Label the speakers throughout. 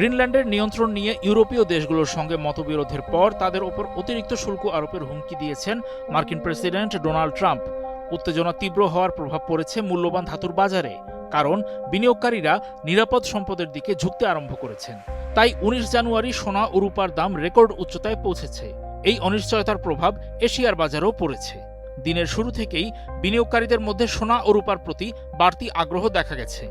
Speaker 1: গ্রিনল্যান্ডের নিয়ন্ত্রণ নিয়ে ইউরোপীয় দেশগুলোর সঙ্গে মতবিরোধের পর তাদের ওপর অতিরিক্ত শুল্ক আরোপের হুমকি দিয়েছেন মার্কিন প্রেসিডেন্ট ডোনাল্ড ট্রাম্প। উত্তেজনা তীব্র হওয়ার প্রভাব পড়েছে মূল্যবান ধাতুর বাজারে, কারণ বিনিয়োগকারীরা নিরাপদ সম্পদের দিকে ঝুঁকতে আরম্ভ করেছেন। তাই 19 জানুয়ারি সোনা ও রূপার দাম রেকর্ড উচ্চতায় পৌঁছেছে। এই অনিশ্চয়তার প্রভাব এশিয়ার বাজারেও পড়েছে। দিনের শুরু থেকেই বিনিয়োগকারীদের মধ্যে সোনা ও রূপার প্রতি বাড়তি আগ্রহ দেখা গেছে।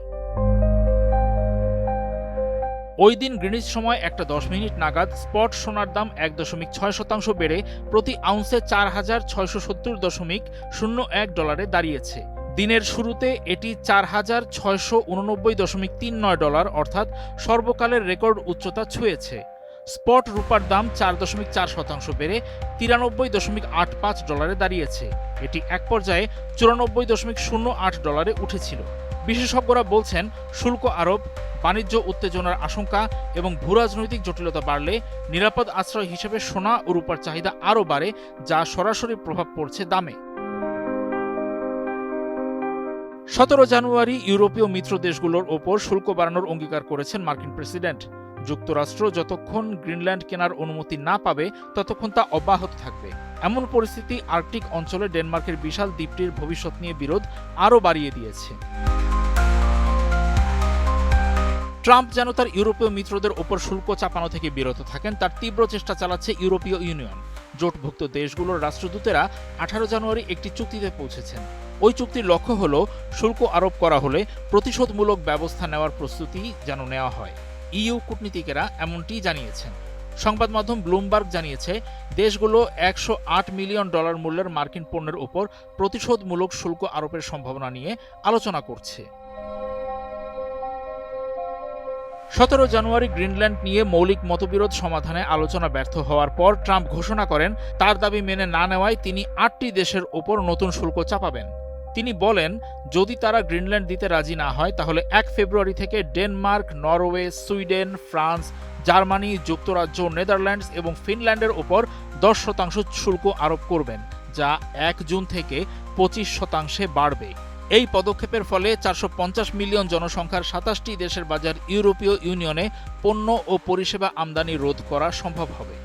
Speaker 1: ওই দিন গ্রিনিচ সময় 1:10 নাগাদ স্পট সোনার দাম 1.6% বেড়ে প্রতি আউন্সে 4,670.01 ডলারে দাঁড়িয়েছে। দিনের শুরুতে এটি 4,689.39 অর্থাৎ সর্বকালের রেকর্ড উচ্চতা ছুঁয়েছে। স্পট রূপার দাম 4.4% বেড়ে 93.85 ডলারে দাঁড়িয়েছে। এটি এক পর্যায়ে 94.08 ডলারে উঠেছিল। বিশেষজ্ঞরা বলছেন, শুল্ক আরোপ, বাণিজ্য উত্তেজনার আশঙ্কা এবং ভূরাজনৈতিক জটিলতা বাড়লে নিরাপদ আশ্রয় হিসেবে সোনা ও রূপার চাহিদা আরও বাড়ে, যা সরাসরি প্রভাব পড়ছে দামে। 17 জানুয়ারি ইউরোপীয় মিত্র দেশগুলোর ওপর শুল্ক বাড়ানোর অঙ্গীকার করেছেন মার্কিন প্রেসিডেন্ট। যুক্তরাষ্ট্র যতক্ষণ গ্রিনল্যান্ড কেনার অনুমতি না পাবে ততক্ষণ তা অব্যাহত থাকবে। এমন পরিস্থিতি আর্কটিক অঞ্চলে ডেনমার্কের বিশাল দ্বীপটির ভবিষ্যৎ নিয়ে বিরোধ আরও বাড়িয়ে দিয়েছে। ট্রাম্প যেন তার ইউরোপীয় মিত্রদের ওপর শুল্ক চাপানো থেকে বিরত থাকেন, তার তীব্র চেষ্টা চালাচ্ছে ইউরোপীয় ইউনিয়ন। জোটভুক্ত দেশগুলোর রাষ্ট্রদূতেরা 18 জানুয়ারি একটি চুক্তিতে পৌঁছেছেন। ওই চুক্তির লক্ষ্য হল শুল্ক আরোপ করা হলে প্রতিশোধমূলক ব্যবস্থা নেওয়ার প্রস্তুতি যেন নেওয়া হয়। ইইউ কূটনীতিকেরা এমনটি জানিয়েছেন। সংবাদ মাধ্যম ব্লুমবার্গ জানিয়েছে, দেশগুলো $108 মিলিয়ন মূল্যের মার্কিন পণ্যের ওপর প্রতিশোধমূলক শুল্ক আরোপের সম্ভাবনা নিয়ে আলোচনা করছে। 17 জানুয়ারি গ্রিনল্যান্ড নিয়ে মৌলিক মতবিরোধ সমাধানে আলোচনা ব্যর্থ হওয়ার পর ট্রাম্প ঘোষণা করেন, তার দাবি মেনে না নেওয়ায় তিনি 8টি দেশের ওপর নতুন শুল্ক চাপাবেন। তিনি বলেন, যদি তারা গ্রিনল্যান্ড দিতে রাজি না হয় তাহলে 1 ফেব্রুয়ারি থেকে Denmark, Norway, Sweden, France, Germany, যুক্তরাজ্য, নেদারল্যান্ডস এবং ফিনল্যান্ডের ওপর 10% শুল্ক আরোপ করবেন, যা 1 জুন থেকে 25% বাড়বে। এই পদক্ষেপের ফলে 450 মিলিয়ন জনসংখ্যার 27টি দেশের বাজার ইউরোপীয় ইউনিয়নে পণ্য ও পরিষেবা আমদানি রোধ করা সম্ভব হবে।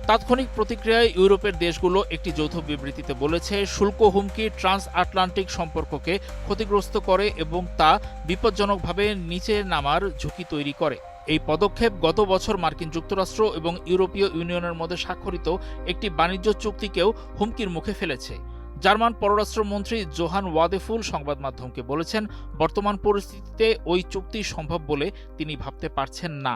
Speaker 1: তাৎক্ষণিক প্রতিক্রিয়ায় ইউরোপের দেশগুলো একটি যৌথ বিবৃতিতে বলেছে, শুল্ক হুমকি ট্রান্স আটলান্টিক সম্পর্ককে ক্ষতিগ্রস্ত করে এবং তা বিপজ্জনকভাবে নিচে নামার ঝুঁকি তৈরি করে। এই পদক্ষেপ গত বছর মার্কিন যুক্তরাষ্ট্র এবং ইউরোপীয় ইউনিয়নের মধ্যে স্বাক্ষরিত একটি বাণিজ্য চুক্তিকেও হুমকির মুখে ফেলেছে। জার্মান পররাষ্ট্রমন্ত্রী জোহান ওয়াদেফুল সংবাদ মাধ্যমকে বলেছেন, বর্তমান পরিস্থিতিতে ওই চুক্তি সম্ভব বলে তিনি ভাবতে পারছেন না।